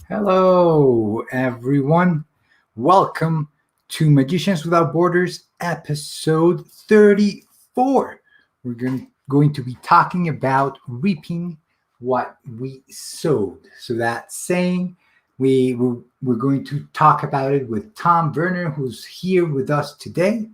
Hello, everyone. Welcome to Magicians Without Borders, episode 34. We're going to be talking about reaping what we sowed. So that saying, we're going to talk about it with Tom Verner, who's here with us today.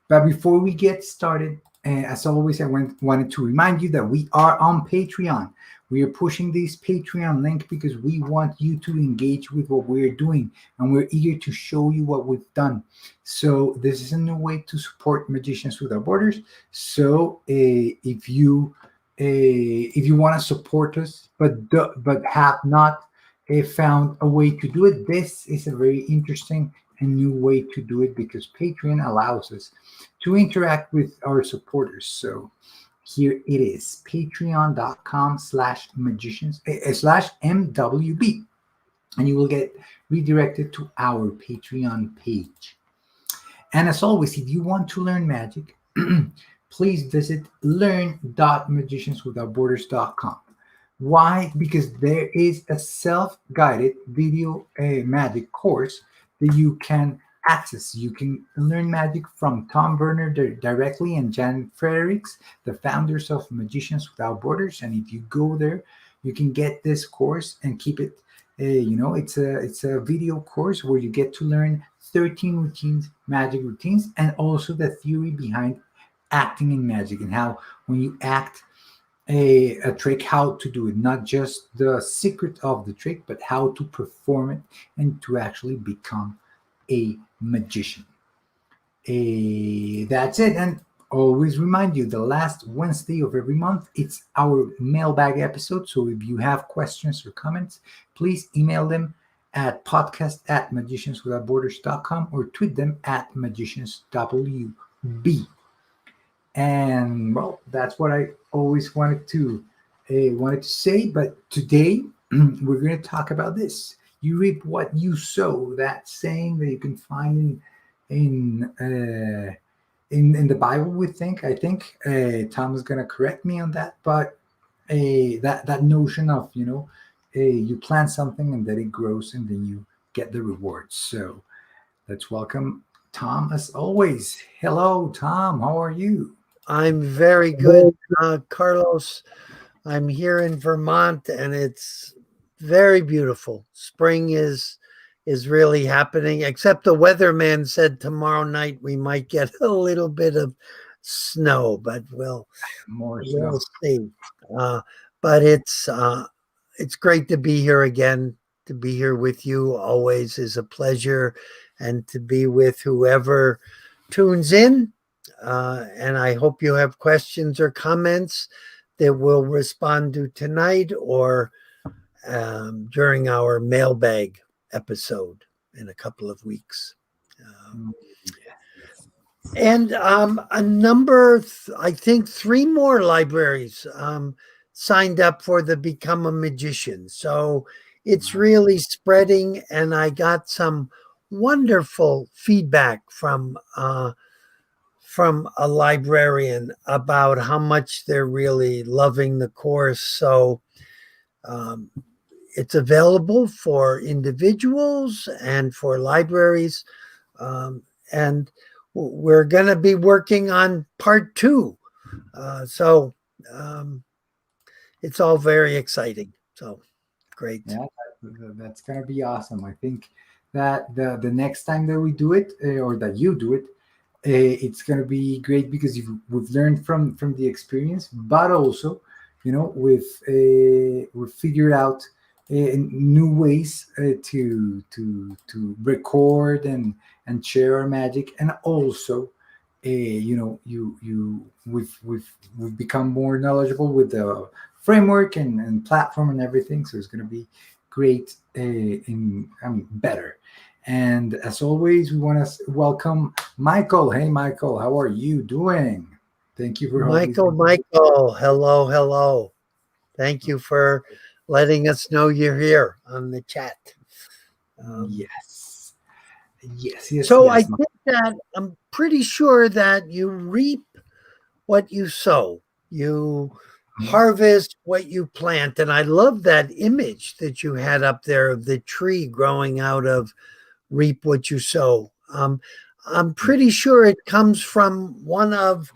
But before we get started, as always, wanted to remind you that we are on Patreon. We are pushing this Patreon link because we want you to engage with what we're doing, and we're eager to show you what we've done. So this is a new way to support Magicians Without Borders. So if you want to support us, but have not found a way to do it, this is a very interesting and new way to do it because Patreon allows us to interact with our supporters. So here it is, patreon.com/magicians /MWB, and you will get redirected to our Patreon page. And as always, if you want to learn magic, please visit learn.magicianswithoutborders.com. Why? Because there is a self-guided video magic course that you can access. You can learn magic from Tom Verner directly and Jan Fredericks, the founders of Magicians Without Borders. And if you go there, you can get this course and keep it. It's a video course where you get to learn 13 magic routines, and also the theory behind acting in magic and how when you act a trick, how to do it, not just the secret of the trick, but how to perform it and to actually become a magician. That's it. And always remind you, the last Wednesday of every month, it's our mailbag episode. So if you have questions or comments, please email them at podcast@magicianswithoutborders.com or tweet them at magicianswb. And well, that's what I always wanted to say. But today we're going to talk about this. You reap what you sow. That saying that you can find in the Bible. I think Tom is going to correct me on that. But that notion of you plant something and then it grows and then you get the rewards. So let's welcome Tom as always. Hello, Tom. How are you? I'm very good, Carlos. I'm here in Vermont, and it's very beautiful. Spring is really happening, except the weatherman said tomorrow night we might get a little bit of snow, but we'll see. But it's great to be here again. To be here with you always is a pleasure, and to be with whoever tunes in. And I hope you have questions or comments that we'll respond to tonight or during our mailbag episode in a couple of weeks. And a number, I think 3 more libraries signed up for the Become a Magician. So it's really spreading, and I got some wonderful feedback from from a librarian about how much they're really loving the course. So um, it's available for individuals and for libraries. Um, and we're going to be working on part two. So it's all very exciting. So great. Yeah, that's gonna be awesome. I think that the next time that we do it, or that you do it, it's gonna be great because we've learned from the experience, but also, we've figured out new ways to record and share our magic, and also, we've become more knowledgeable with the framework and platform and everything. So it's going to be great, better. And as always, we want to welcome Michael. Hey, Michael, how are you doing? Thank you for always. Michael, hello, hello. Thank you for letting us know you're here on the chat. Yes. Yes. So yes. I think that I'm pretty sure that you reap what you sow. You harvest what you plant. And I love that image that you had up there of the tree growing out of reap what you sow. I'm pretty sure it comes from one of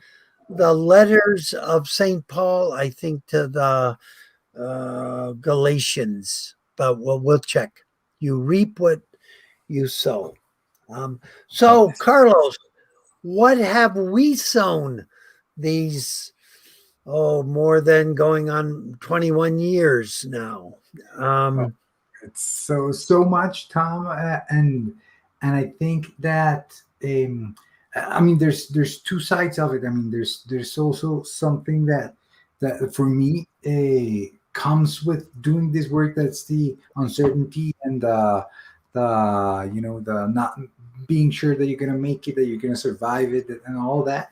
the letters of St. Paul, I think, to the Galatians, but we'll check. You reap what you sow. So, Carlos, what have we sown these, more than going on 21 years now? It's so much, Tom, and I think that, there's two sides of it. There's also something that for me, comes with doing this work. That's the uncertainty and the not being sure that you're gonna make it, that you're gonna survive it, and all that.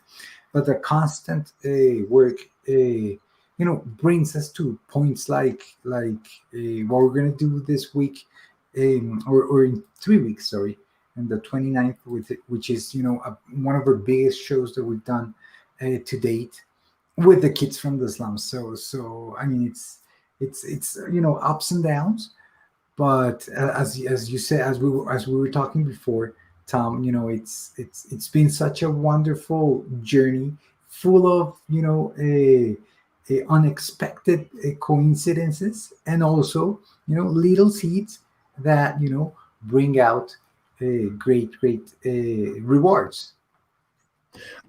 But the constant work, brings us to points like what we're gonna do this week, or in 3 weeks, sorry, and the 29th, which is one of our biggest shows that we've done to date with the kids from the slums. So it's ups and downs, but as you said, as we were talking before, Tom, it's been such a wonderful journey, full of unexpected coincidences, and also little seeds that bring out great rewards.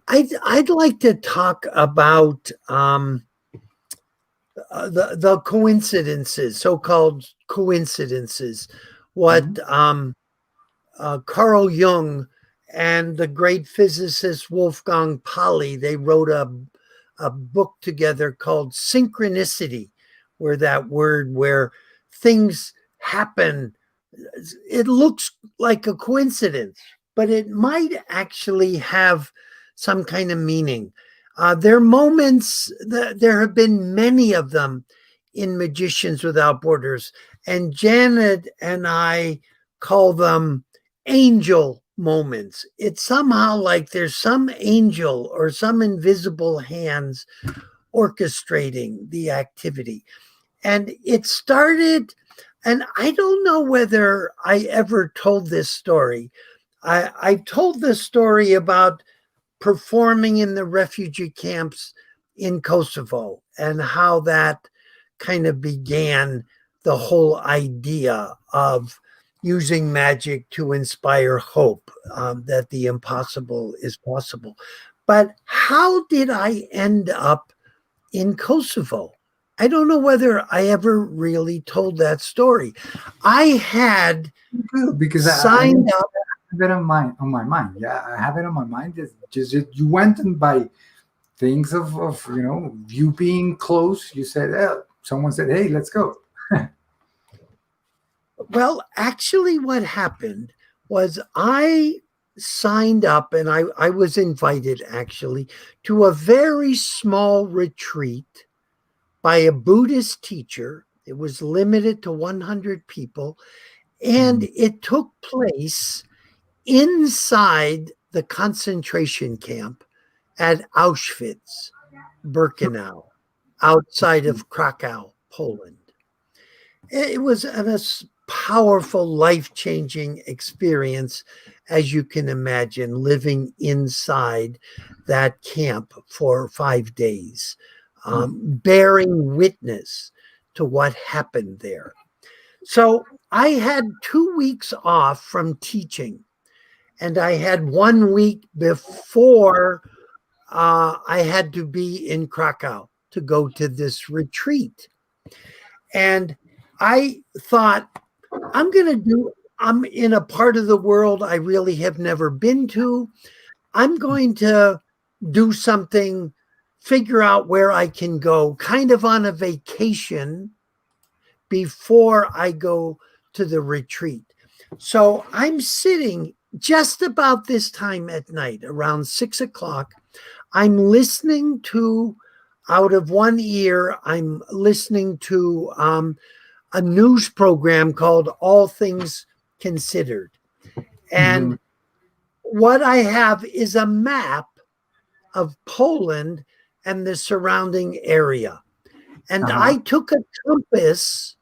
I'd like to talk about the coincidences, so-called coincidences, what Carl Jung and the great physicist Wolfgang Pauli, they wrote a book together called Synchronicity, where things happen. It looks like a coincidence, but it might actually have some kind of meaning. There are moments, there have been many of them in Magicians Without Borders, and Janet and I call them angel moments. It's somehow like there's some angel or some invisible hands orchestrating the activity. And it started, and I don't know whether I ever told this story. I told this story about performing in the refugee camps in Kosovo and how that kind of began the whole idea of using magic to inspire hope, that the impossible is possible. But how did I end up in Kosovo? I don't know whether I ever really told that story. I had because signed up. I have it on my mind. Yeah, I have it on my mind. It's just you went and by things of you being close. You said, someone said, "Hey, let's go." Well, actually, what happened was I signed up and I was invited actually to a very small retreat by a Buddhist teacher. It was limited to 100 people, and it took place inside the concentration camp at Auschwitz, Birkenau, outside of Krakow, Poland. It was a powerful, life-changing experience, as you can imagine, living inside that camp for 5 days, bearing witness to what happened there. So I had 2 weeks off from teaching, and I had 1 week before I had to be in Krakow to go to this retreat. And I thought, I'm in a part of the world I really have never been to. I'm going to do something, figure out where I can go, kind of on a vacation before I go to the retreat. So I'm sitting just about this time at night, around 6 o'clock. I'm listening to, out of one ear, I'm listening to a news program called All Things Considered. And what I have is a map of Poland and the surrounding area. And I took a compass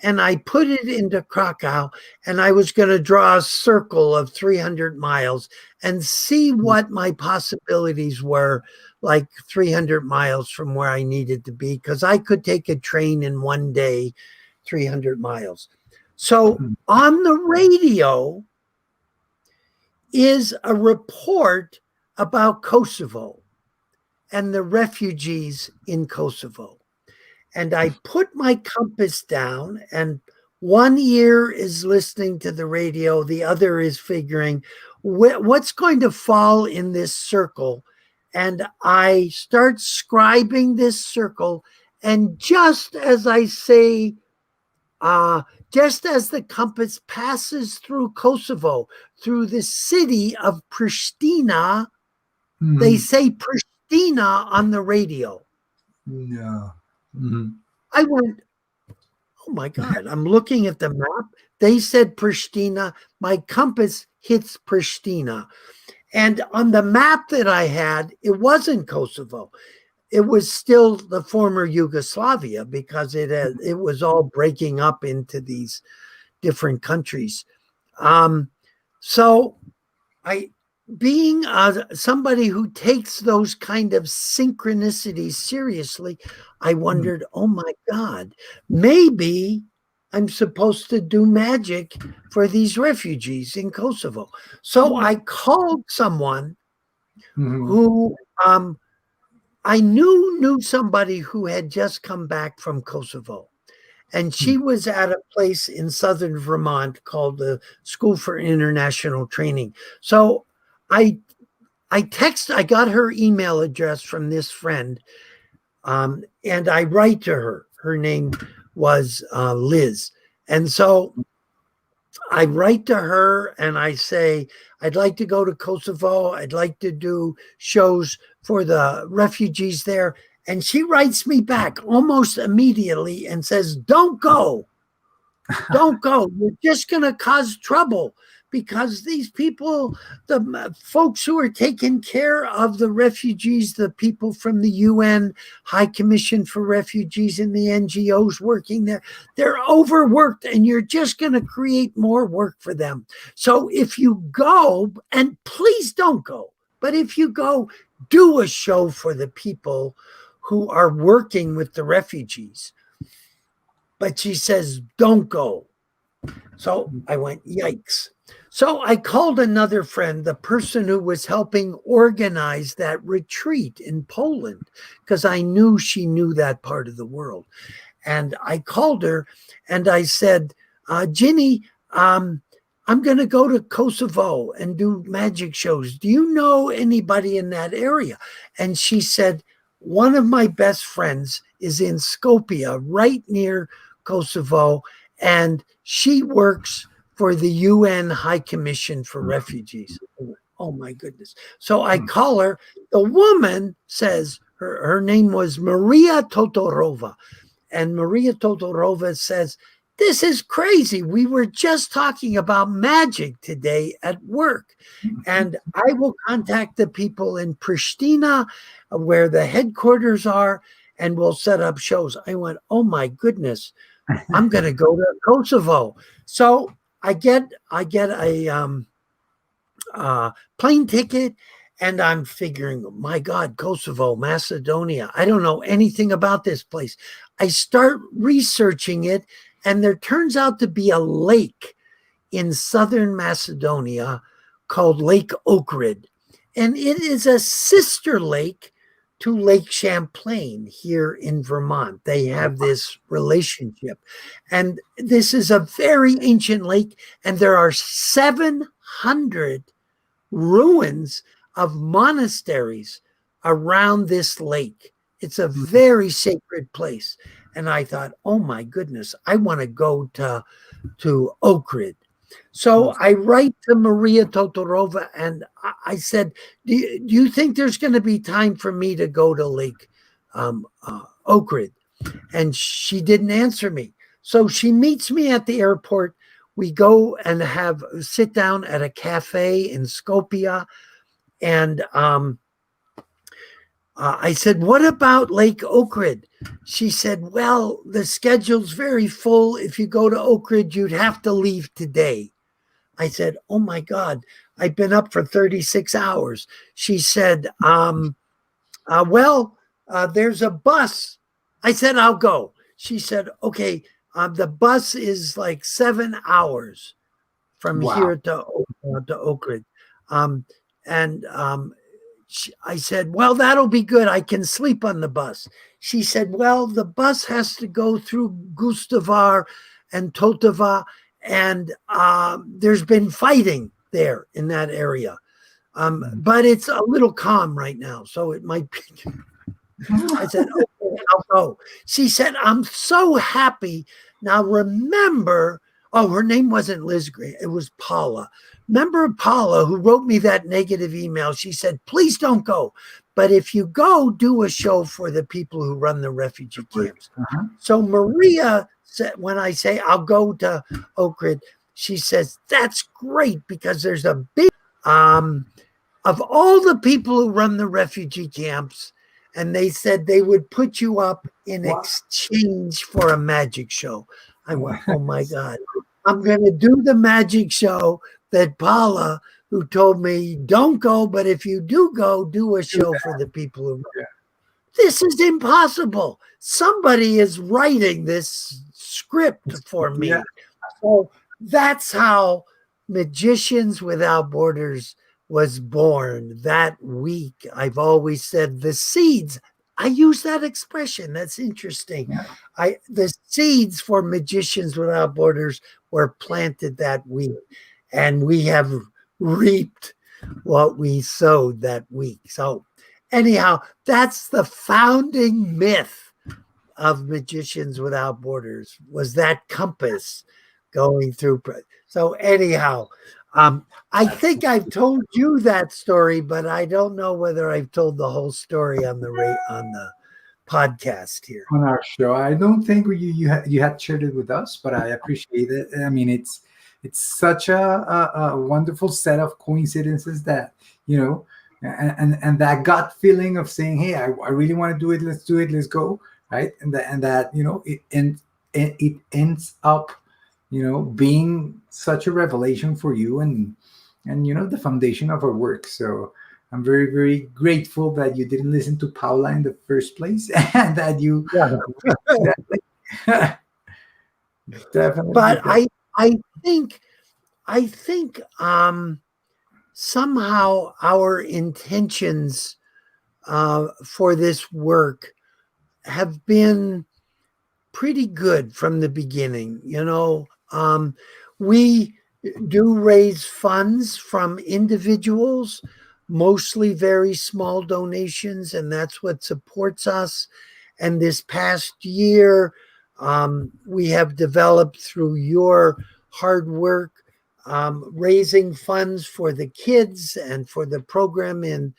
and I put it into Krakow, and I was going to draw a circle of 300 miles and see what my possibilities were, like 300 miles from where I needed to be, because I could take a train in one day, 300 miles. So on the radio is a report about Kosovo and the refugees in Kosovo. And I put my compass down, and one ear is listening to the radio, the other is figuring what's going to fall in this circle. And I start scribing this circle. And just as I say, just as the compass passes through Kosovo, through the city of Pristina, they say Pristina on the radio. No. I went, oh my God, I'm looking at the map. They said Pristina. My compass hits Pristina. And on the map that I had, it wasn't Kosovo. It was still the former Yugoslavia, because it was all breaking up into these different countries. So being somebody who takes those kind of synchronicities seriously, I wondered, oh my God, maybe I'm supposed to do magic for these refugees in Kosovo. So I called someone who I knew somebody who had just come back from Kosovo. And she was at a place in southern Vermont called the School for International Training. So I got her email address from this friend, and I write to her. Her name was Liz. And so I write to her and I say, I'd like to go to Kosovo. I'd like to do shows for the refugees there. And she writes me back almost immediately and says, don't go. Don't go. You're just going to cause trouble, because these people, the folks who are taking care of the refugees, the people from the UN High Commission for Refugees and the NGOs working there, they're overworked, and you're just going to create more work for them. So if you go, and please don't go, but if you go, do a show for the people who are working with the refugees. But she says, don't go. So I went, yikes. So I called another friend, the person who was helping organize that retreat in Poland, because I knew she knew that part of the world. And I called her and I said, Ginny, I'm going to go to Kosovo and do magic shows. Do you know anybody in that area? And she said, one of my best friends is in Skopje, right near Kosovo, and she works for the UN High Commission for Refugees. Oh my goodness. So I call her. The woman says, her name was Maria Todorova. And Maria Todorova says, this is crazy. We were just talking about magic today at work. And I will contact the people in Pristina, where the headquarters are, and we'll set up shows. I went, oh my goodness, I'm going to go to Kosovo. So I get a plane ticket, and I'm figuring, my God, Kosovo, Macedonia. I don't know anything about this place. I start researching it, and there turns out to be a lake in southern Macedonia called Lake Ohrid. And it is a sister lake to Lake Champlain here in Vermont. They have this relationship. And this is a very ancient lake, and there are 700 ruins of monasteries around this lake. It's a very sacred place. And I thought, oh my goodness, I want to go to Ohrid. So I write to Maria Todorova, and I said, do you think there's going to be time for me to go to Lake Ohrid? And she didn't answer me. So she meets me at the airport. We go and sit down at a cafe in Skopje. And I said, what about Lake Ohrid? She said, well, the schedule's very full. If you go to Ohrid, you'd have to leave today. I said, oh my God, I've been up for 36 hours. She said, there's a bus. I said, I'll go. She said, okay, the bus is like 7 hours from here to Ohrid. I said, well, that'll be good. I can sleep on the bus. She said, well, the bus has to go through Gustavar and Totava, and there's been fighting there in that area. But it's a little calm right now, so it might be. I said, okay, I'll go. She said, I'm so happy. Now remember, her name wasn't Liz Gray, it was Paula. Remember Paula, who wrote me that negative email? She said, please don't go. But if you go, do a show for the people who run the refugee camps. So Maria said, when I say I'll go to Ohrid, she says, that's great, because there's a big, of all the people who run the refugee camps, and they said they would put you up in exchange for a magic show. I went, oh my God, I'm going to do the magic show that Paula, who told me, don't go, but if you do go, do a show for the people who. This is impossible. Somebody is writing this script for me. So that's how Magicians Without Borders was born that week. I've always said the seeds. I use that expression. That's interesting. The seeds for Magicians Without Borders were planted that week, and we have reaped what we sowed that week. So anyhow, that's the founding myth of Magicians Without Borders, was that compass going through. So anyhow, I think I've told you that story, but I don't know whether I've told the whole story on the podcast here. On our show, I don't think you had shared it with us, but I appreciate it. I mean, it's such a wonderful set of coincidences that, and that gut feeling of saying, hey, I really want to do it. Let's do it. Let's go. Right. And that it ends up, being such a revelation for you and the foundation of our work. So I'm very, very grateful that you didn't listen to Paula in the first place, and that you definitely. But I think somehow our intentions for this work have been pretty good from the beginning. We do raise funds from individuals, mostly very small donations, and that's what supports us. And this past year, we have developed, through your hard work, raising funds for the kids and for the program in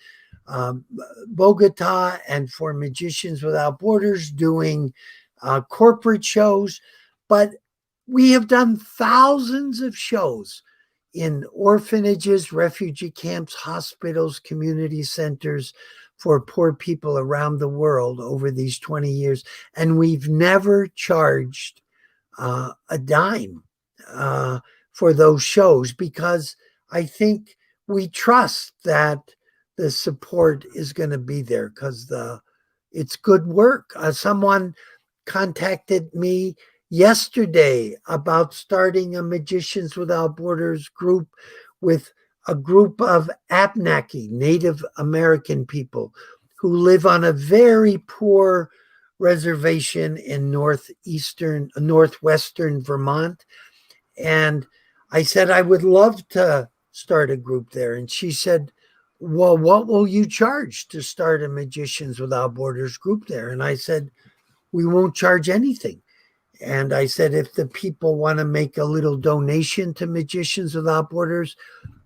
Bogota, and for Magicians Without Borders doing corporate shows. But We have done thousands of shows in orphanages, refugee camps, hospitals, community centers for poor people around the world over these 20 years. And we've never charged a dime for those shows, because I think we trust that the support is going to be there, because it's good work. Someone contacted me yesterday about starting a Magicians Without Borders group with a group of Abnaki, Native American people who live on a very poor reservation in northwestern Vermont. And I said, I would love to start a group there. And she said, well, what will you charge to start a Magicians Without Borders group there? And I said, we won't charge anything. And I said, if the people want to make a little donation to Magicians Without Borders,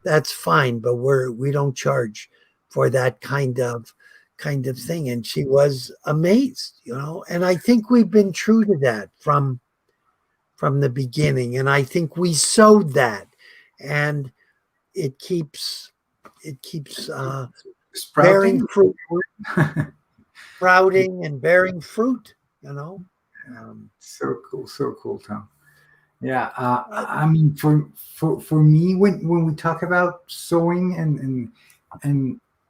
that's fine, but we don't charge for that kind of thing. And she was amazed, and I think we've been true to that from the beginning. And I think we sowed that, and it keeps bearing fruit, sprouting and bearing fruit, So cool, Tom. Yeah, I mean, for me, when we talk about sowing and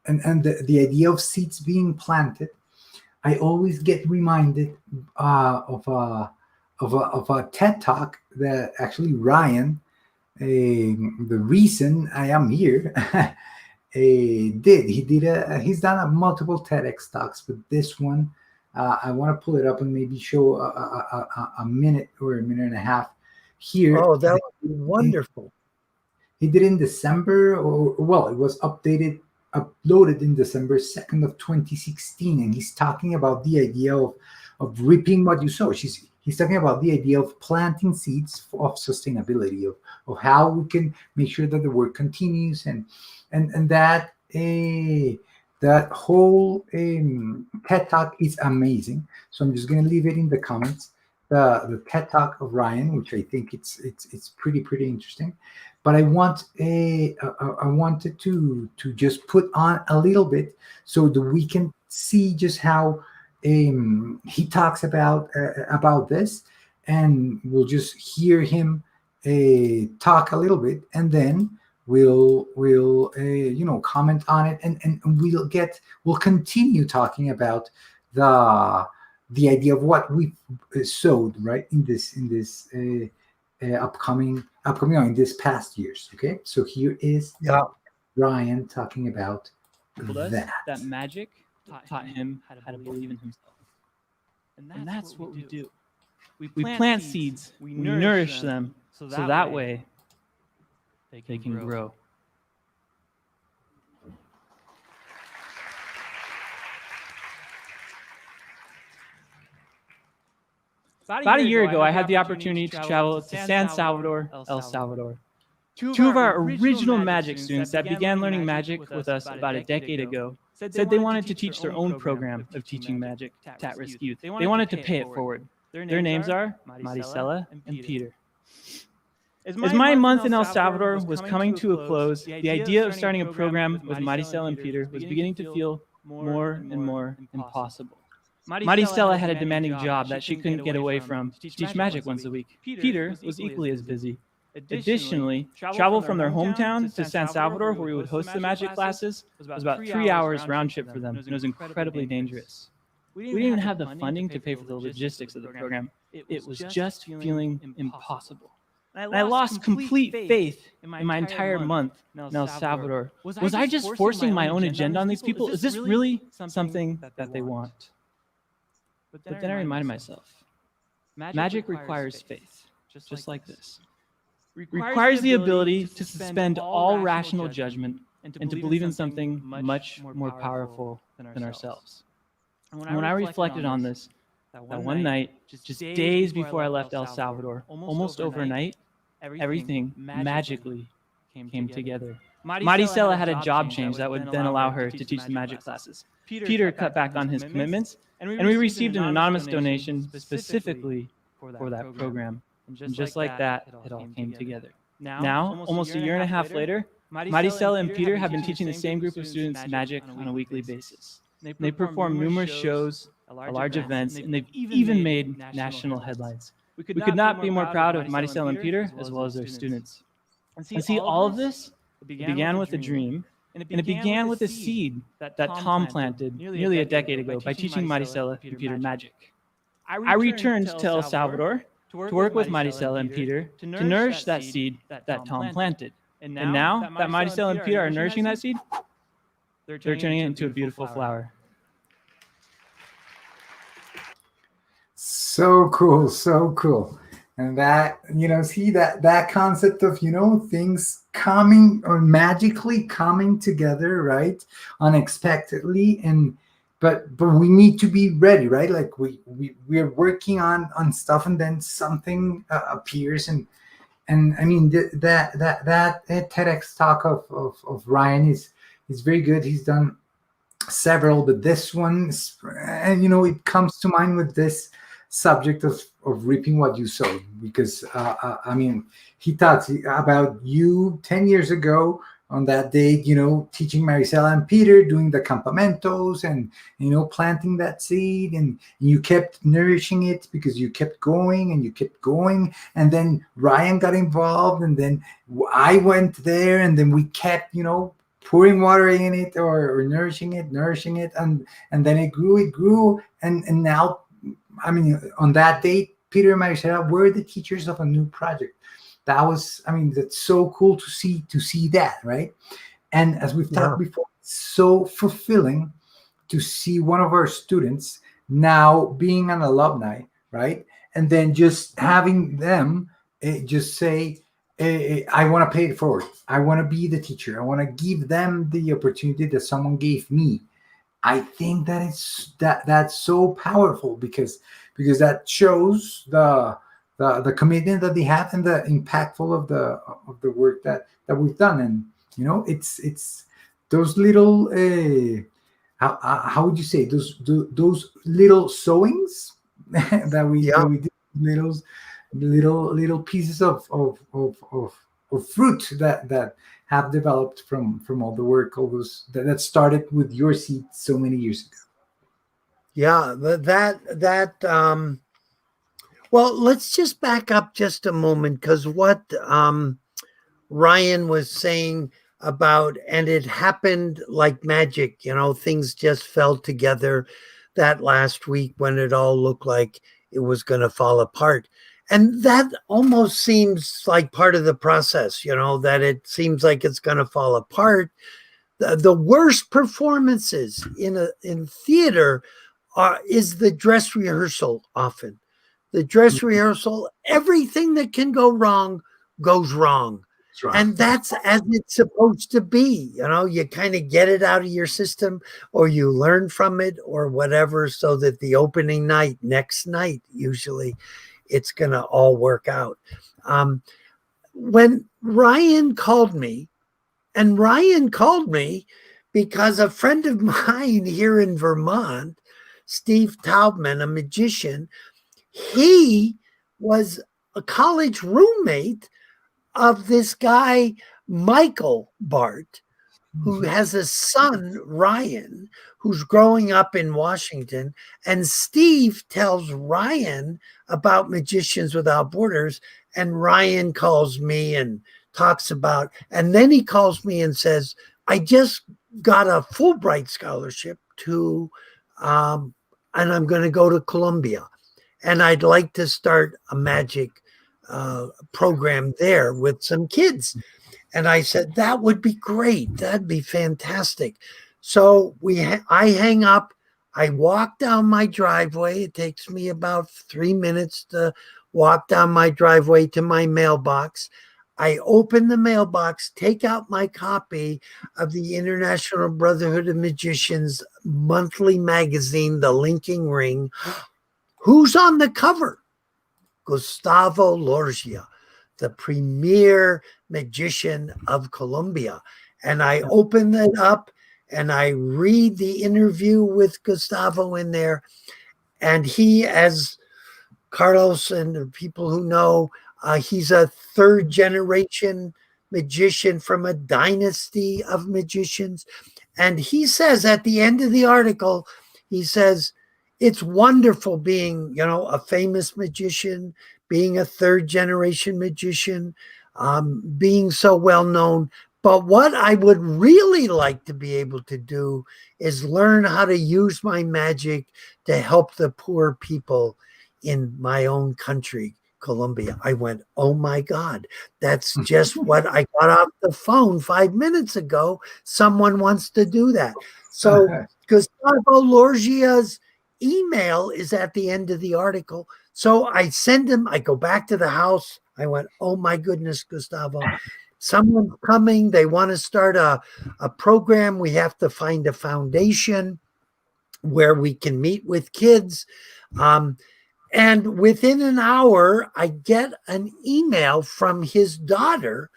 the idea of seeds being planted, I always get reminded of a TED talk that actually Ryan, the reason I am here, did. He's done multiple TEDx talks, but this one, I want to pull it up and maybe show a minute or a minute and a half here. Oh, that would be wonderful. He did in December, it was uploaded in December 2nd of 2016, and he's talking about the idea of reaping what you sow. He's talking about the idea of planting seeds of sustainability, of how we can make sure that the work continues, and that that whole TED talk is amazing. So I'm just going to leave it in the comments. The TED talk of Ryan, which I think it's pretty interesting. But I wanted to just put on a little bit so that we can see just how he talks about this, and we'll just hear him talk a little bit, and then we'll comment on it, and we'll continue talking about the idea of what we sowed right in this upcoming in this past years. Okay, so here is Ryan talking about that magic taught him how to believe in himself. And that's what we do. We plant seeds, we nourish them, so that way they can grow. About a year ago, I had the opportunity to travel to San Salvador, El Salvador. Two of our original magic students that began learning magic with us about a decade ago said they wanted to teach their own program of teaching magic to at-risk youth. They wanted to pay it forward. Their names are Maricela and Peter. As my month in El Salvador was coming to a close, the idea of starting a program with Maricela and Peter was beginning to feel more and more impossible. Maricela had a demanding job that she couldn't get away from to teach magic once a week. Peter was equally as busy. Additionally, travel from their hometown to San Salvador, where we would host the magic classes, was about 3 hours round trip for them, and it was incredibly dangerous. We didn't even have the funding to pay for the logistics of the program. It was just feeling impossible. And I lost complete faith in my entire month in El Salvador. Was I just forcing my own agenda on these people? Is this really something that they want? But then I reminded myself, magic requires faith, just like this. Requires the ability to suspend all rational judgment and to believe in something much more powerful than ourselves. And when I reflected on this, that one night, just days before I left El Salvador, almost overnight, everything magically came together. Maricela had a job change that would then allow her to teach the magic classes. Peter cut back on his commitments, and we received an anonymous donation specifically for that program. And just like that, it all came together. Now, almost a year and a half later, Maricela and Peter have been teaching the same group of students magic on a weekly basis. They perform numerous shows, large events, and they've even made national headlines. We could not be more proud of Maricela and Peter, as well as their students. And see, all of this, it began with a dream, and it began with a seed that Tom planted nearly a decade ago by teaching Maricela and Peter magic. I returned to El Salvador to work with Maricela and Peter to nourish that seed that Tom planted. And now that Maricela and Peter are nourishing that seed, they're turning it into a beautiful flower. So cool, so cool. And that, see that concept of, things coming or magically coming together, right? Unexpectedly. But we need to be ready, right? Like we're working on stuff, and then something appears, and I mean that TEDx talk of Ryan is very good. He's done several, but this one, and it comes to mind with this subject of reaping what you sow, because I mean, he talks about you 10 years ago on that day, teaching Maricela and Peter, doing the campamentos, and planting that seed, and you kept nourishing it because you kept going and you kept going, and then Ryan got involved, and then I went there, and then we kept pouring water in it, or nourishing it, and then it grew, and now, I mean, on that day, Peter and Maricela were the teachers of a new project. That was, I mean, that's so cool to see that, right? And as we've talked before, it's so fulfilling to see one of our students now being an alumni, right? And then just having them just say, I want to pay it forward. I want to be the teacher. I want to give them the opportunity that someone gave me. I think that's so powerful, because that shows the commitment that they have and the impactful of the work that we've done. And it's those little how would you say, those little sewings that we did, little pieces of fruit that have developed from all the work, all those that started with your seed so many years ago. Yeah, well, let's just back up just a moment, because what Ryan was saying about, and it happened like magic, things just fell together that last week when it all looked like it was going to fall apart. And that almost seems like part of the process, that it seems like it's going to fall apart. The worst performances in theater is the dress rehearsal often. The dress rehearsal, everything that can go wrong goes wrong. Right. And that's as it's supposed to be. You kind of get it out of your system, or you learn from it, or whatever, so that the opening night, next night, usually it's going to all work out. When Ryan called me because a friend of mine here in Vermont, Steve Taubman, a magician, he was a college roommate of this guy, Michael Bart, who has a son, Ryan, who's growing up in Washington. And Steve tells Ryan about Magicians Without Borders, and Ryan calls me and talks about, and then he calls me and says, I just got a Fulbright scholarship to, and I'm going to go to Columbia, and I'd like to start a magic program there with some kids. And I said, that would be great. That'd be fantastic. So I hang up. I walk down my driveway. It takes me about 3 minutes to walk down my driveway to my mailbox. I open the mailbox, take out my copy of the International Brotherhood of Magicians monthly magazine, The Linking Ring. Who's on the cover? Gustavo Lorgia, the premier magician of Colombia. And I open it up and I read the interview with Gustavo in there. And he, as Carlos and the people who know, he's a third generation magician from a dynasty of magicians. And he says at the end of the article, he says, it's wonderful being, a famous magician, being a third generation magician, being so well known. But what I would really like to be able to do is learn how to use my magic to help the poor people in my own country, Colombia. I went, oh my God, that's just what I got off the phone 5 minutes ago. Someone wants to do that. So Gustavo Lorgia's email is at the end of the article. So I send him, I go back to the house. I went, oh my goodness, Gustavo, someone's coming. They want to start a program. We have to find a foundation where we can meet with kids. And within an hour, I get an email from his daughter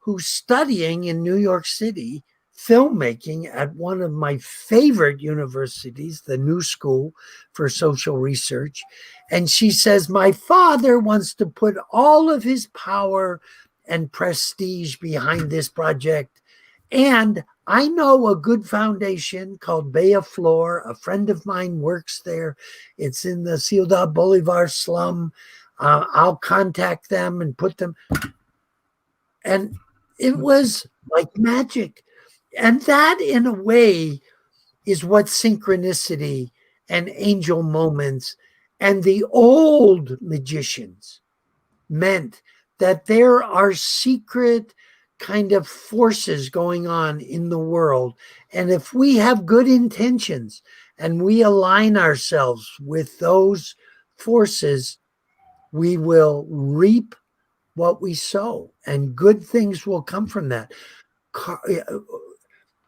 who's studying in New York City filmmaking at one of my favorite universities, the New School for Social Research. And she says, my father wants to put all of his power and prestige behind this project. And I know a good foundation called Bella Flor. A friend of mine works there. It's in the Ciudad Bolivar slum. I'll contact them and put them. And it was like magic. And that, in a way, is what synchronicity and angel moments and the old magicians meant, that there are secret kind of forces going on in the world. And if we have good intentions and we align ourselves with those forces, we will reap what we sow, and good things will come from that.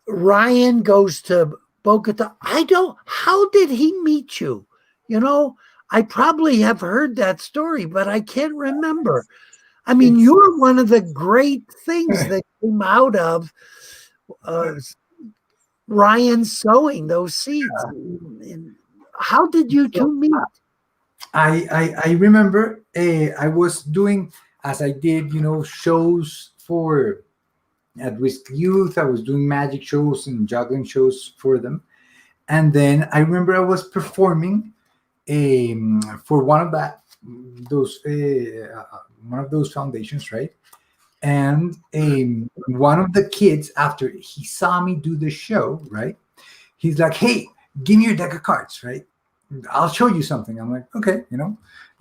Ryan goes to Bogota. How did he meet you? I probably have heard that story, but I can't remember. I mean, you're one of the great things that came out of Ryan sowing those seeds. How did you two meet? I remember I was doing, as I did, shows for at-risk youth. I was doing magic shows and juggling shows for them. And then I remember I was performing for one of those foundations, right? And one of the kids, after he saw me do the show, right, he's like, hey, give me your deck of cards, right? I'll show you something. I'm like, okay,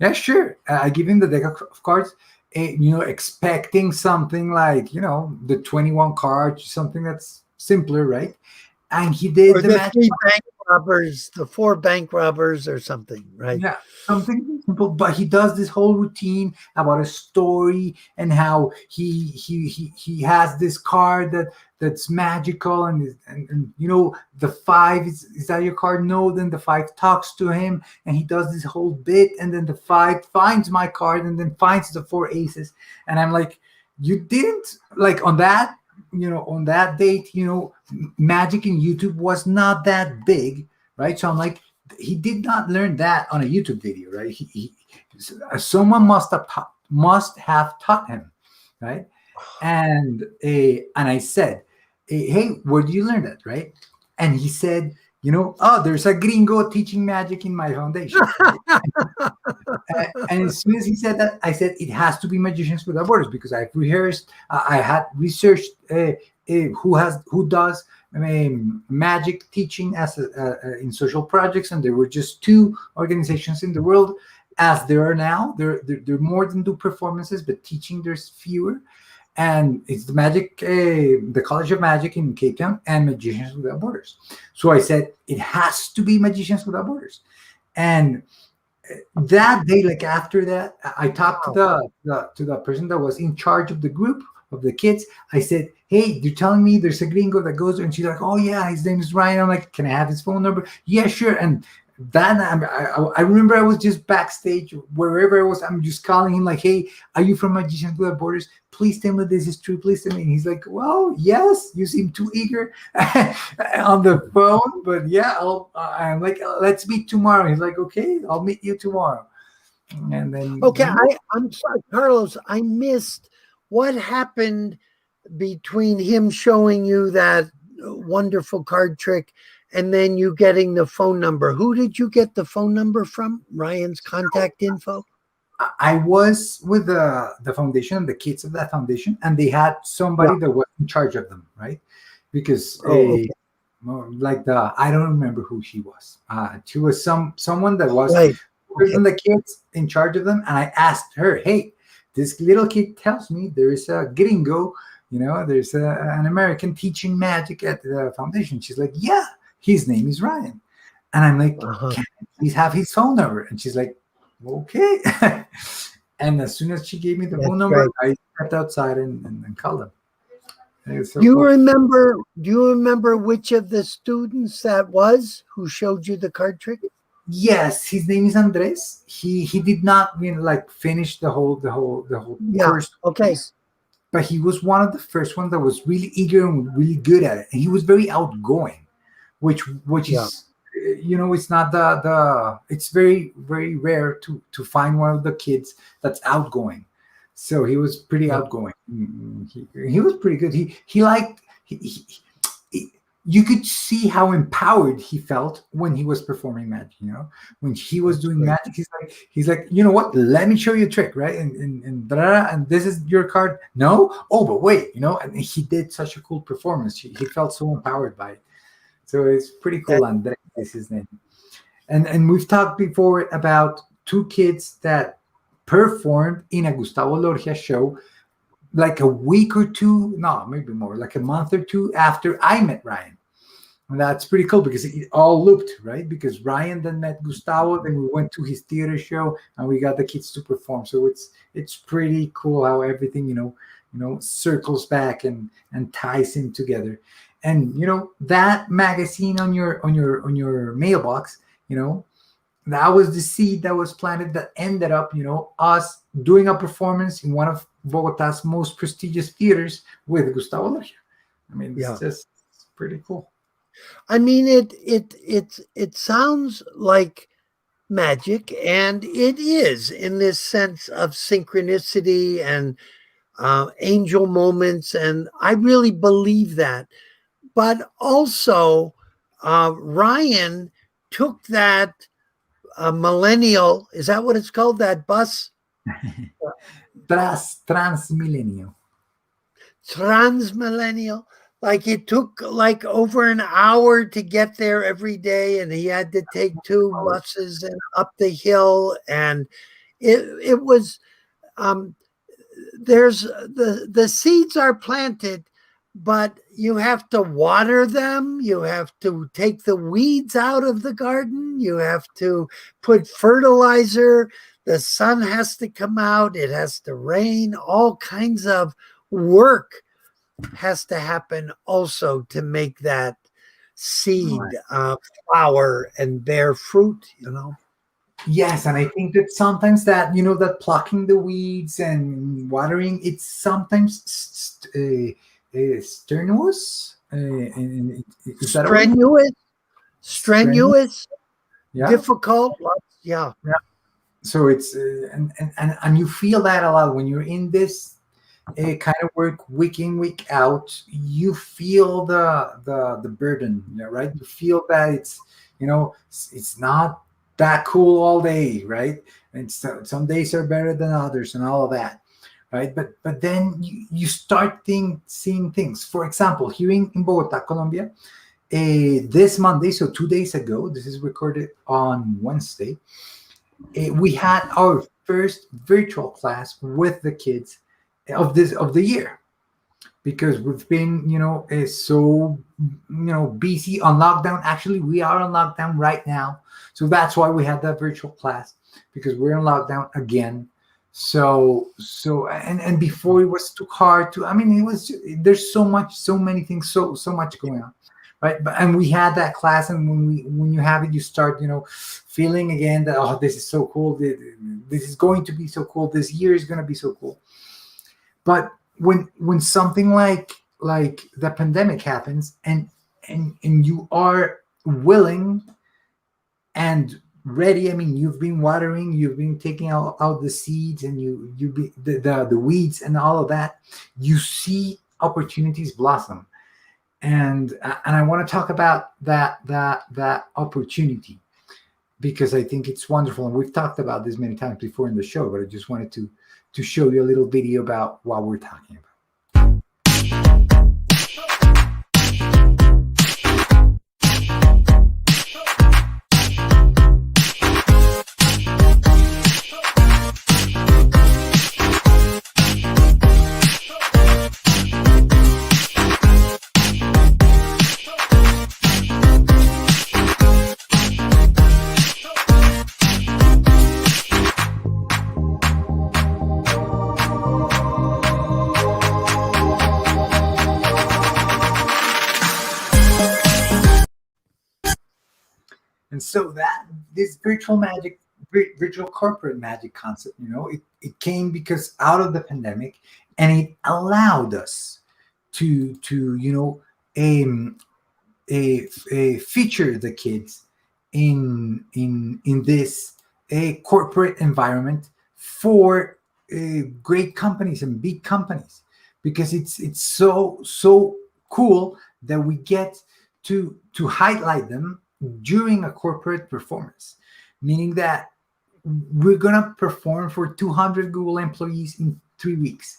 yeah, sure. I give him the deck of cards, expecting something like, the 21 cards, something that's simpler, right? And he did the four bank robbers or something, right? Yeah, something simple. But he does this whole routine about a story and how he has this card that's magical, and the 5 is that your card? No, then the 5 talks to him, and he does this whole bit, and then the 5 finds my card, and then finds the 4 aces, and I'm like, you didn't like on that. On that date, magic in YouTube was not that big, right? So I'm like, he did not learn that on a YouTube video, right? Someone must have taught him, right? And I said, hey, where do you learn that, right? And he said, there's a gringo teaching magic in my foundation. And as soon as he said that, I said, it has to be Magicians Without Borders, because I've rehearsed, I had researched who does magic teaching as in social projects, and there were just 2 organizations in the world, as there are now. There more than 2 performances, but teaching there's fewer. And it's the College of Magic in Cape Town and Magicians Without Borders. So I said, it has to be Magicians Without Borders. And that day, like after that, I talked to the person that was in charge of the group of the kids. I said, hey, you're telling me there's a gringo that goes there? And she's like, oh yeah, his name is Ryan. I'm like, can I have his phone number? Yeah, sure. And that I remember I was just backstage, wherever I was, I'm just calling him like, hey, are you from Magicians Without Borders? Please tell me this is true. Please tell me. And he's like, well, yes, you seem too eager on the phone, but yeah, I'm like, let's meet tomorrow. He's like, okay, I'll meet you tomorrow. And then Okay, I'm sorry, Carlos. I missed what happened between him showing you that wonderful card trick and then you getting the phone number. Who did you get the phone number from? Ryan's contact info? I was with the foundation, the kids of that foundation, and they had somebody Yeah. that was in charge of them, right? Because Okay. like I don't remember who she was. She was someone that was Right. older than the kids in charge of them, and I asked her, "Hey, this little kid tells me there is a gringo, there's an American teaching magic at the foundation." She's like, "Yeah, his name is Ryan," and I'm like, Uh-huh. "Can I please have his phone number?" And she's like, "Okay." And as soon as she gave me the That's phone number, right. I stepped outside and called them. It's so Do you cool. remember which of the students that was who showed you the card trick? Yes, his name is Andres. He did not finish the whole Yeah. course, Okay. but he was one of the first ones that was really eager and really good at it. And he was very outgoing, which Yeah. is it's not the it's very very rare to find one of the kids that's outgoing. So he was pretty Yeah. outgoing. He was pretty good. He liked you could see how empowered he felt when he was performing magic. When he was That's doing great. magic, he's like, you know what? Let me show you a trick, right? And this is your card. No, oh, but wait, and he did such a cool performance. He felt so empowered by it. So it's pretty That, cool. Andres is his name. And we've talked before about two kids that performed in a Gustavo Lorgia show like a week or two, no, maybe more, like a month or two after I met Ryan. And that's pretty cool because it all looped, right? Because Ryan then met Gustavo, then we went to his theater show and we got the kids to perform. So it's pretty cool how everything, circles back and ties in together. And that magazine on your mailbox, that was the seed that was planted that ended up, us doing a performance in one of Bogota's most prestigious theaters with Gustavo Lorgia. I mean, yeah. it's pretty cool. I mean, it sounds like magic, and it is in this sense of synchronicity and angel moments, and I really believe that. But also, Ryan took that millennial. Is that what it's called? That bus, Transmilenio. transmillennial. Like it took like over an hour to get there every day, and he had to take two buses and up the hill, and it was there's the seeds are planted, but you have to water them, you have to take the weeds out of the garden, you have to put fertilizer, the sun has to come out, it has to rain, all kinds of work has to happen also to make that seed flower and bear fruit. Yes, and I think that sometimes that plucking the weeds and watering, it's sometimes strenuous. Is that a word? Strenuous, Yeah. difficult. Yeah. So it's and you feel that a lot when you're in this kind of work week in week out. You feel the burden, right? You feel that it's not that cool all day, right? And some days are better than others and all of that, right? But then you start seeing things. For example, here in Bogota, Colombia, this Monday, so 2 days ago, this is recorded on Wednesday, we had our first virtual class with the kids of the year, because we've been so busy on lockdown. Actually, we are on lockdown right now, so that's why we had that virtual class, because we're in lockdown again. And before it was too hard to, I mean, it was, there's so many things, so much going on, right? And we had that class, and when you have it, you start feeling again that, oh, this is so cool, this is going to be so cool, this year is going to be so cool. But when something like the pandemic happens, and you are willing and ready. I mean, you've been watering, you've been taking out the seeds, and you be the weeds and all of that. You see opportunities blossom, and I want to talk about that opportunity, because I think it's wonderful, and we've talked about this many times before in the show. But I just wanted to show you a little video about what we're talking about. And so that this virtual corporate magic concept, it came because out of the pandemic, and it allowed us to feature the kids in this a corporate environment for great companies and big companies, because it's so cool that we get to highlight them during a corporate performance, meaning that we're gonna perform for 200 Google employees in 3 weeks,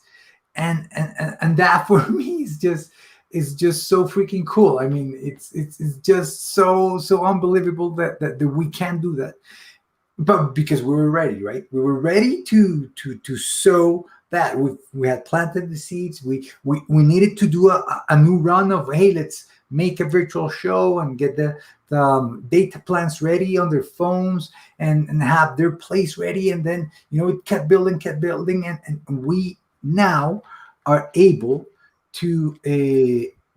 and that for me is just so freaking cool. I mean, it's just so unbelievable that we can do that, but because we were ready, right? We were ready to sow that. We had planted the seeds. We needed to do a new run of, hey, let's make a virtual show and get the data plans ready on their phones and have their place ready. And then, it kept building. And we now are able to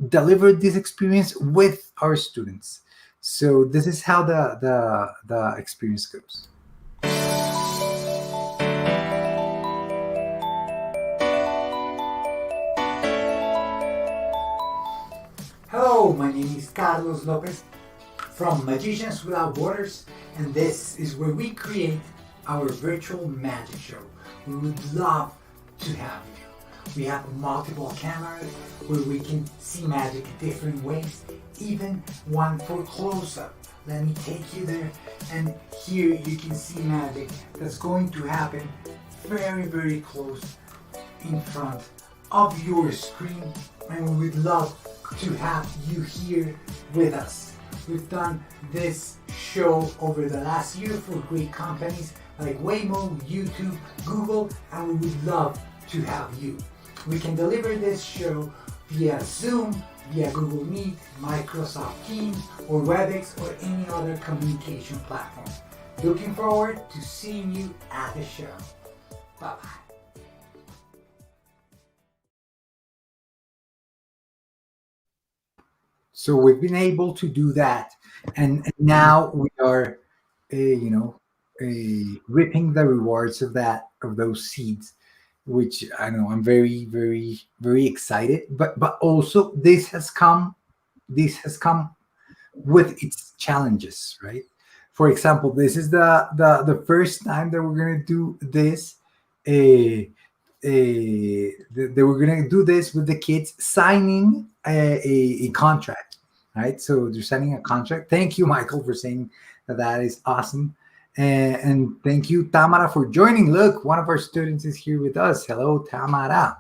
deliver this experience with our students. So this is how the experience goes. Hello, my name is Carlos López from Magicians Without Borders, and this is where we create our virtual magic show. We would love to have you. We have multiple cameras where we can see magic different ways, even one for close-up. Let me take you there, and here you can see magic that's going to happen very, very close in front of your screen, and we would love to have you here with us. We've done this show over the last year for great companies like Waymo, YouTube, Google, and we would love to have you. We can deliver this show via Zoom, via Google Meet, Microsoft Teams, or WebEx, or any other communication platform. Looking forward to seeing you at the show. Bye-bye. So we've been able to do that, and now we are, reaping the rewards of those seeds, which I know I'm very, very, very excited. But also this has come with its challenges, right? For example, this is the first time that we're gonna do this. They were gonna do this with the kids signing a contract, right? So they're signing a contract. Thank you, Michael, for saying that is awesome, and thank you, Tamara, for joining. Look, one of our students is here with us. Hello, Tamara.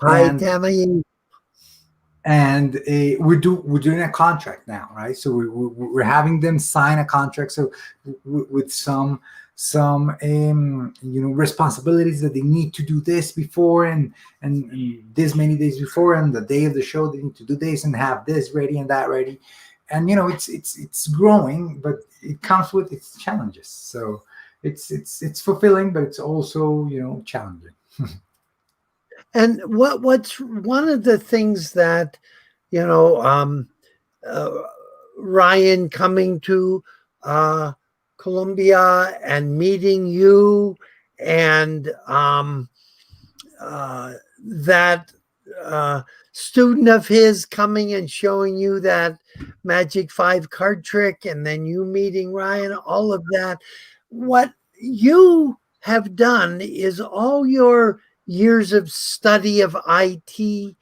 Hi, Tamara. And we're doing a contract now, right? So we're having them sign a contract, so with some responsibilities that they need to do this before and this many days before, and the day of the show they need to do this and have this ready and that ready, and it's growing, but it comes with its challenges. So it's fulfilling, but it's also challenging. And what's one of the things that Ryan coming to Colombia and meeting you, and that student of his coming and showing you that Magic 5 card trick, and then you meeting Ryan, all of that. What you have done is all your years of study of IT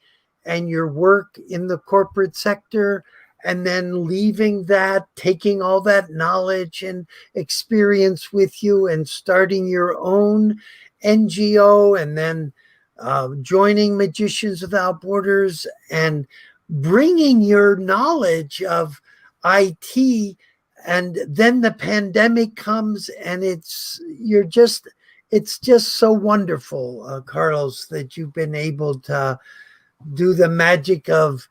and your work in the corporate sector, and then leaving that, taking all that knowledge and experience with you and starting your own NGO, and then joining Magicians Without Borders and bringing your knowledge of IT. And then the pandemic comes, and it's just so wonderful, Carlos, that you've been able to do the magic of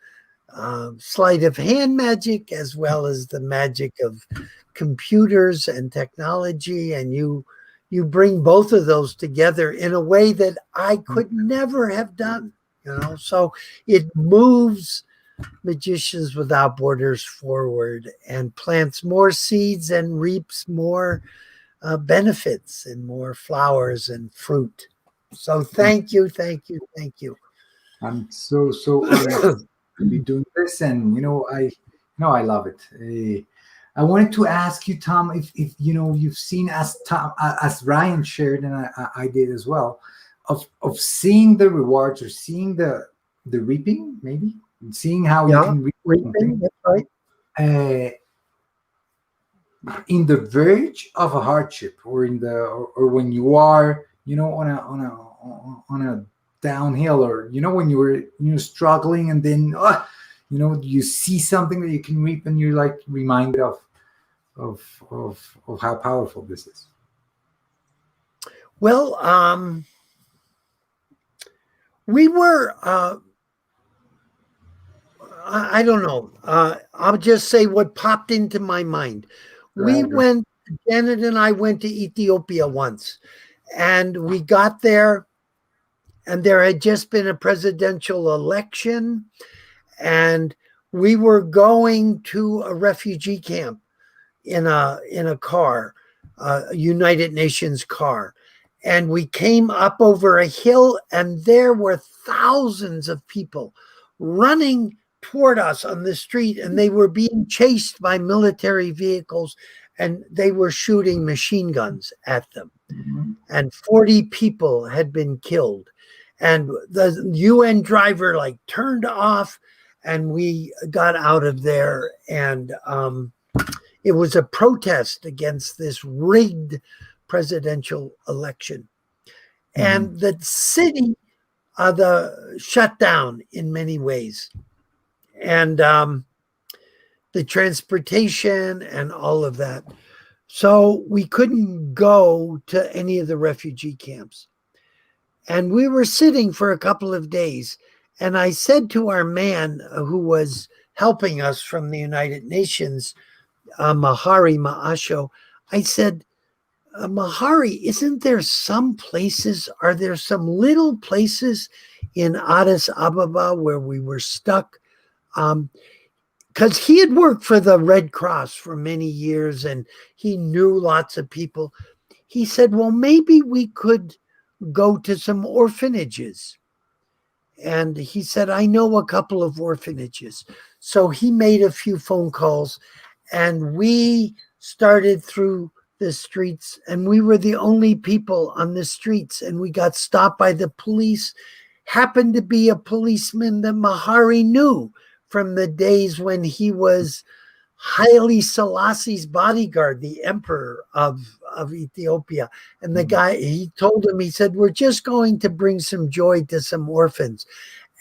sleight of hand magic, as well as the magic of computers and technology, and you bring both of those together in a way that I could never have done, so it moves Magicians Without Borders forward and plants more seeds and reaps more benefits and more flowers and fruit. So thank you. I'm so honored to be doing this, and I love it. I wanted to ask you, Tom, if you've seen, as Ryan shared, and I did as well, of seeing the rewards or seeing the reaping, maybe seeing how you can reap reaping. That's right. In the verge of a hardship, or or when you are on a downhill, or when you're struggling, and then you see something that you can reap, and you're like reminded of how powerful this is. Well, we were I don't know, I'll just say what popped into my mind. Janet and I went to Ethiopia once, and we got there, and there had just been a presidential election, and we were going to a refugee camp in a car, a United Nations car. And we came up over a hill, and there were thousands of people running toward us on the street, and they were being chased by military vehicles, and they were shooting machine guns at them. Mm-hmm. And 40 people had been killed. And the UN driver turned off, and we got out of there. And it was a protest against this rigged presidential election. Mm-hmm. And the city, shut down in many ways. And the transportation and all of that. So we couldn't go to any of the refugee camps. And we were sitting for a couple of days. And I said to our man who was helping us from the United Nations, Mahari Maasho, I said, Mahari, isn't there some places, are there some little places in Addis Ababa where we were stuck? Because he had worked for the Red Cross for many years, and he knew lots of people. He said, well, maybe we could go to some orphanages. And he said, I know a couple of orphanages. So he made a few phone calls, and we started through the streets, and we were the only people on the streets, and we got stopped by the police. Happened to be a policeman that Mahari knew from the days when he was Haile Selassie's bodyguard, the emperor of Ethiopia. And the guy, he told him, he said, we're just going to bring some joy to some orphans.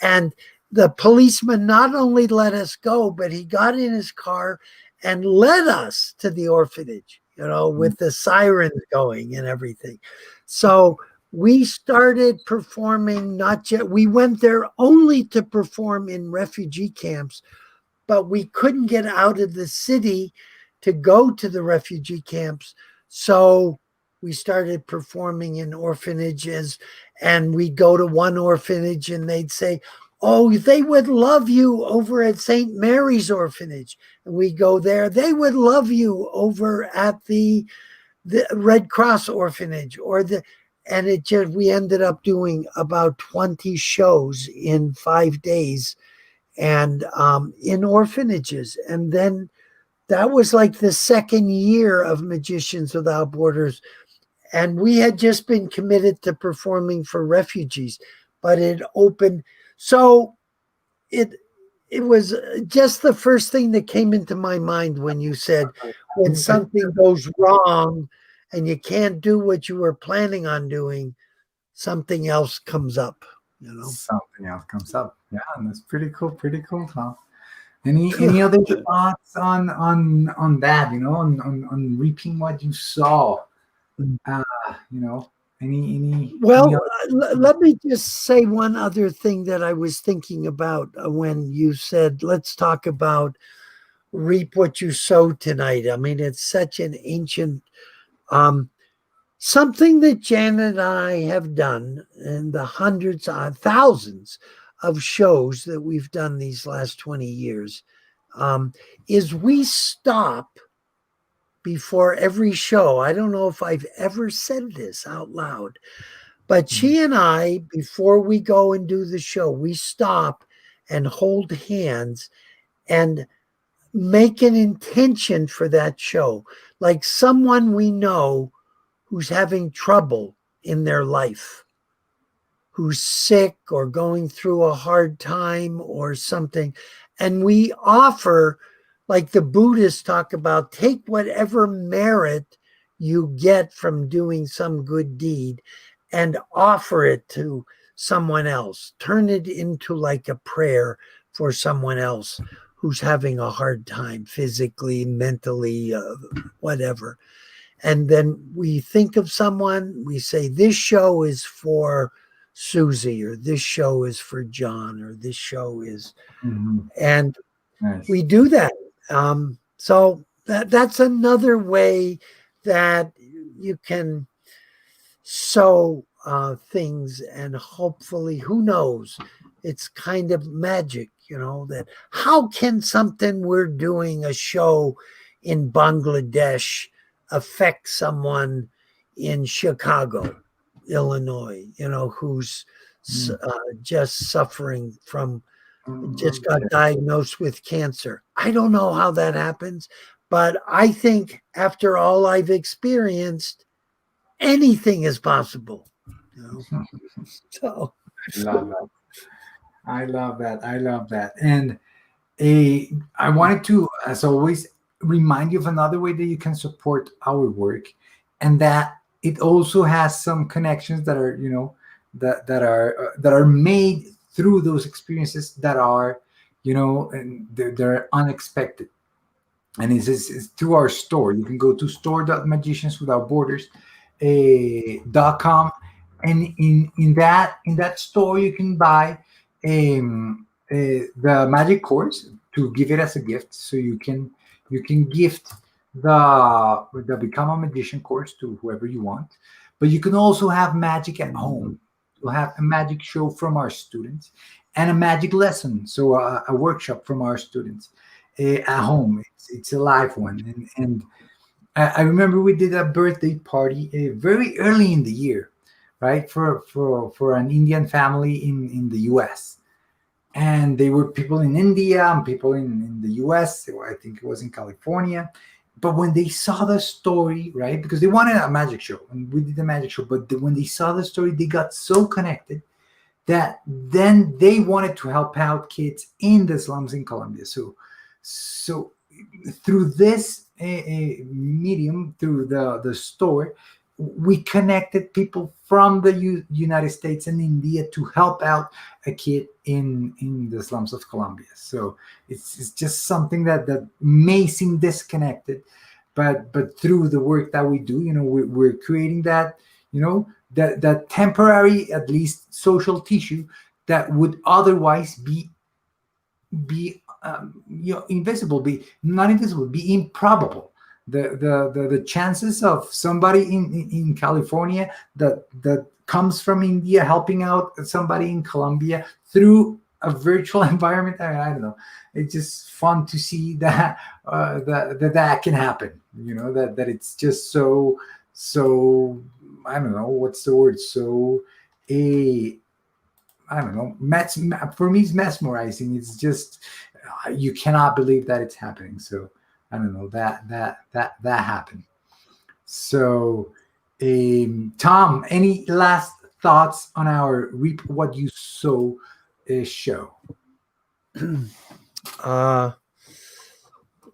And the policeman not only let us go, but he got in his car and led us to the orphanage, with the sirens going and everything. So we started performing, we went there only to perform in refugee camps, but we couldn't get out of the city to go to the refugee camps. So we started performing in orphanages, and we'd go to one orphanage and they'd say, oh, they would love you over at St. Mary's Orphanage. And we go there. They would love you over at the Red Cross Orphanage and we ended up doing about 20 shows in 5 days, and in orphanages. And then that was like the second year of Magicians Without Borders, and we had just been committed to performing for refugees, but it opened. So it was just the first thing that came into my mind when you said, when something goes wrong and you can't do what you were planning on doing, something else comes up, Something else comes up. Yeah, and that's pretty cool. Pretty cool, Tom. Any other thoughts on that? On reaping what you saw. Uh, you know, any Well, other- let me just say one other thing that I was thinking about when you said, let's talk about reap what you sow tonight. I mean, it's such an ancient, something that Janet and I have done in the hundreds, thousands of shows that we've done these last 20 years, is we stop before every show. I don't know if I've ever said this out loud, but she and I, before we go and do the show, we stop and hold hands and make an intention for that show. Like someone we know who's having trouble in their life, who's sick or going through a hard time or something. And we offer, like the Buddhists talk about, take whatever merit you get from doing some good deed and offer it to someone else. Turn it into like a prayer for someone else who's having a hard time physically, mentally, whatever. And then we think of someone, we say, this show is for Susie, or this show is for John, or this show is, and Nice. we do that. So that's another way that you can sow things, and hopefully, who knows, it's kind of magic, that how can something we're doing a show in Bangladesh affect someone in Chicago, Illinois, who's just suffering from, just got diagnosed with cancer. I don't know how that happens, but I think after all I've experienced, anything is possible. So I love that. And I wanted to, as always, remind you of another way that you can support our work, and that it also has some connections that are, that are made through those experiences that are, and they're unexpected. And it's through our store. You can go to store.magicianswithoutborders.com, and in that store you can buy the magic course to give it as a gift. So you can gift the Become a Magician course to whoever you want, but you can also have magic at home. We'll have a magic show from our students and a magic lesson, so a workshop from our students at home. It's a live one, and I remember we did a birthday party very early in the year, right, for an Indian family in the U.S. And they were people in India and people in the U.S. I think it was in California. But when they saw the story, right, because they wanted a magic show, and we did a magic show, but when they saw the story, they got so connected that then they wanted to help out kids in the slums in Colombia. So through this medium, through the store, we connected people from the United States and India to help out a kid in the slums of Colombia. So it's just something that may seem disconnected, but through the work that we do, we're creating that, that temporary, at least, social tissue that would otherwise be invisible, be not invisible, be improbable. The chances of somebody in California that comes from India helping out somebody in Colombia through a virtual environment, I don't know, it's just fun to see that that can happen. That it's just so I don't know what's the word. So I don't know. For me, it's mesmerizing. It's just you cannot believe that it's happening. So I don't know that happened. So, Tom, any last thoughts on our Reap What You Sow show?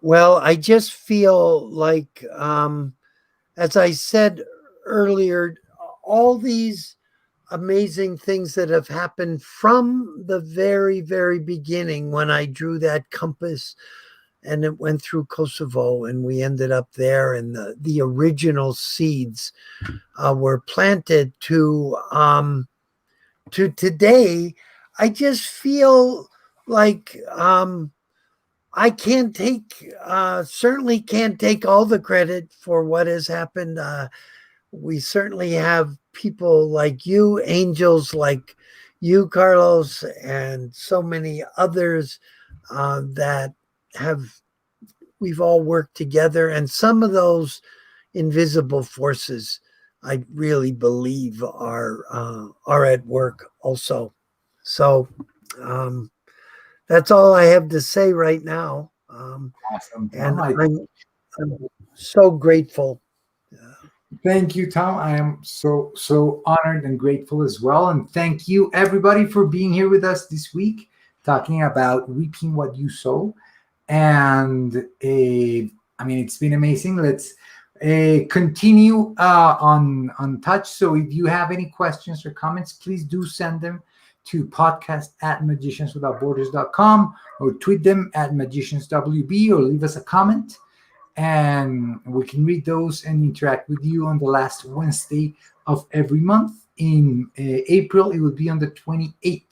Well, I just feel like, as I said earlier, all these amazing things that have happened from the very, very beginning when I drew that compass and it went through Kosovo and we ended up there, and the original seeds were planted to today. I just feel like I can't take, certainly can't take all the credit for what has happened. We certainly have people like you, angels like you, Carlos, and so many others that we've all worked together. And some of those invisible forces, I really believe are at work also. So that's all I have to say right now. Awesome, And Tom. I'm so grateful. Thank you, Tom. I am so honored and grateful as well. And thank you, everybody, for being here with us this week, talking about reaping what you sow. And I mean, it's been amazing. Let's continue on touch. So if you have any questions or comments, please do send them to podcast@magicianswithoutborders.com or tweet them at magicianswb or leave us a comment. And we can read those and interact with you on the last Wednesday of every month. In April, it will be on the 28th.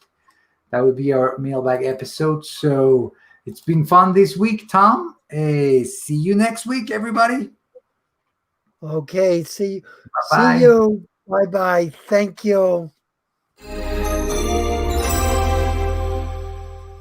That would be our mailbag episode. So it's been fun this week, Tom. See you next week, everybody. Okay, see Bye-bye. you. Bye-bye. Thank you.